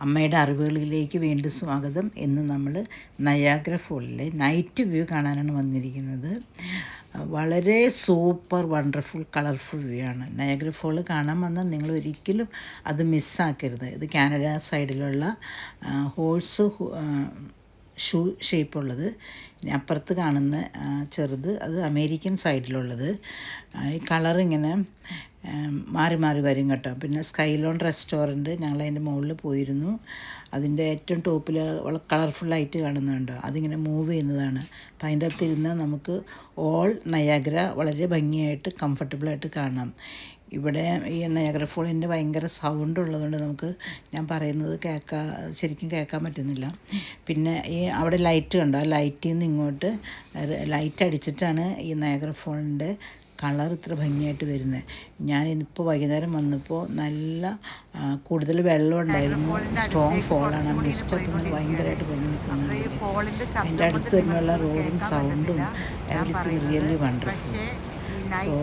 അമ്മയുടെ അറിവുകളിലേക്ക് വീണ്ടും സ്വാഗതം. ഇന്ന് നമ്മൾ നയാഗ്ര ഫോളിലെ നൈറ്റ് വ്യൂ കാണാനാണ് വന്നിരിക്കുന്നത്. വളരെ സൂപ്പർ വണ്ടർഫുൾ കളർഫുൾ വ്യൂ ആണ്. നയാഗ്ര ഫോൾ കാണാൻ വന്നാൽ നിങ്ങൾ ഒരിക്കലും അത് മിസ്സാക്കരുത്. ഇത് കാനഡ സൈഡിലുള്ള ഹോഴ്സ് ഷൂ ഷേപ്പുള്ളത്. അപ്പുറത്ത് കാണുന്ന ചെറുത് അത് അമേരിക്കൻ സൈഡിലുള്ളത്. ഈ കളറിങ്ങനെ മാറി മാറി വരും കേട്ടോ. പിന്നെ സ്കൈലോൺ റെസ്റ്റോറൻറ്റ് ഞങ്ങളതിൻ്റെ മുകളിൽ പോയിരുന്നു. അതിൻ്റെ ഏറ്റവും ടോപ്പിൽ വളരെ കളർഫുള്ളായിട്ട് കാണുന്നുണ്ടോ, അതിങ്ങനെ മൂവ് ചെയ്യുന്നതാണ്. അപ്പം അതിൻ്റെ അകത്ത് ഇരുന്നാൽ നമുക്ക് ഓൾ നയാഗ്ര വളരെ ഭംഗിയായിട്ട് കംഫർട്ടബിളായിട്ട് കാണാം. ഇവിടെ ഈ നയാഗ്ര ഫോളിൻ്റെ ഭയങ്കര സൗണ്ട് ഉള്ളതുകൊണ്ട് നമുക്ക് ഞാൻ പറയുന്നത് ശരിക്കും കേൾക്കാൻ പറ്റുന്നില്ല. പിന്നെ ഈ അവിടെ ലൈറ്റ് കണ്ടോ, ആ ലൈറ്റിൽ നിന്ന് ഇങ്ങോട്ട് ലൈറ്റ് അടിച്ചിട്ടാണ് ഈ നയാഗ്ര ഫോളിൻ്റെ കളർ ഇത്ര ഭംഗിയായിട്ട് വരുന്നത്. ഞാനിപ്പോൾ വൈകുന്നേരം വന്നപ്പോൾ നല്ല കൂടുതൽ വെള്ളം ഉണ്ടായിരുന്നു. സ്ട്രോങ് ഫോളാണ്. ആ മിസ്റ്റൊക്കെ ഇങ്ങനെ ഭയങ്കരമായിട്ട് പൊങ്ങി നിൽക്കുന്നുണ്ട്. അതിൻ്റെ അടുത്ത് തന്നെയുള്ള റോറിങ് സൗണ്ടും everything really wonderful. So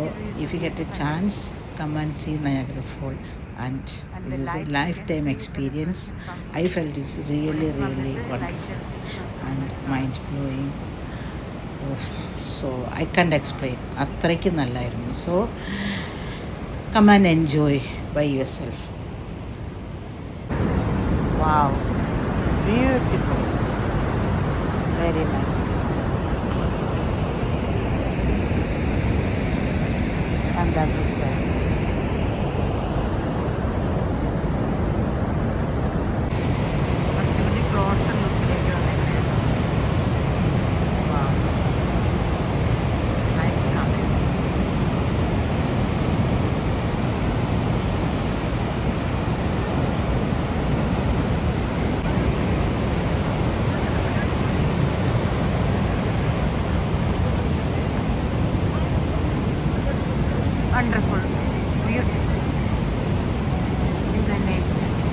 if you get A chance, come and see Niagara Fall, and this is a lifetime experience. I felt it's really wonderful and mind blowing. So I can't explain. അത്രയ്ക്ക് നല്ലായിരുന്നു. So come and enjoy by yourself. Wow, beautiful, very nice. And that was closer ലുക്കിലേക്ക് വന്നേക്കുന്നത്. Nice colours. Wonderful, beautiful. See the nature's beauty.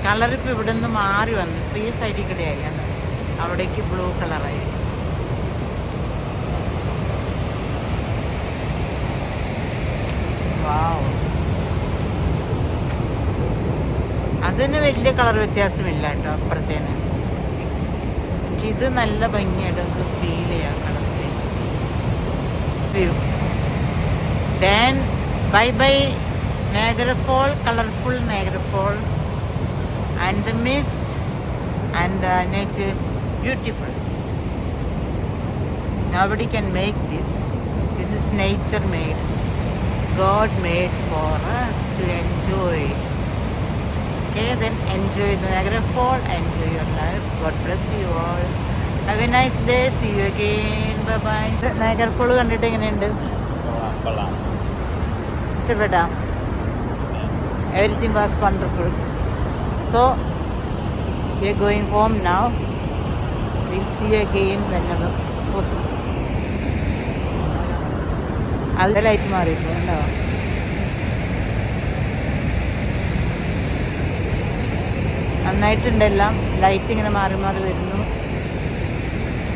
കളറിപ്പോൾ ഇവിടെ നിന്ന് മാറി വന്നു. ഇപ്പോൾ ഈ സൈഡിൽ കൂടെ ആയാണ്, അവിടേക്ക് ബ്ലൂ കളറായി. വാവ്, അതിന് വലിയ കളർ വ്യത്യാസമില്ല കേട്ടോ അപ്പുറത്തേന്. പക്ഷെ ഇത് നല്ല ഭംഗിയായിട്ട് നമുക്ക് ഫീൽ ചെയ്യാം colour change. View then bye bye Niagara Fall, colorful Niagara Fall, and the mist and the nature is beautiful. Nobody can make this. This is nature made. God made for us to enjoy. Okay, then enjoy the Niagara Fall, enjoy your life. God bless you all. Have a nice day. See you again. Bye bye. Niagara Fall കണ്ടിട്ട് എങ്ങനെയുണ്ട്? ഇഷ്ടപ്പെട്ടോ? Everything was wonderful. So we are going home now. We'll see you again whenever possible. അത് light മാറിയിപ്പോ ഉണ്ടോ? നന്നായിട്ടുണ്ട്. എല്ലാം light ഇങ്ങനെ മാറി മാറി വരുന്നു.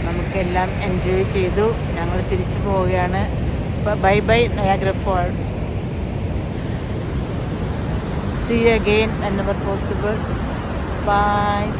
നമുക്കെല്ലാം എൻജോയ് ചെയ്തു. ഞങ്ങൾ തിരിച്ചു പോവുകയാണ്. Bye bye Niagara fall. See you again whenever possible. Bye.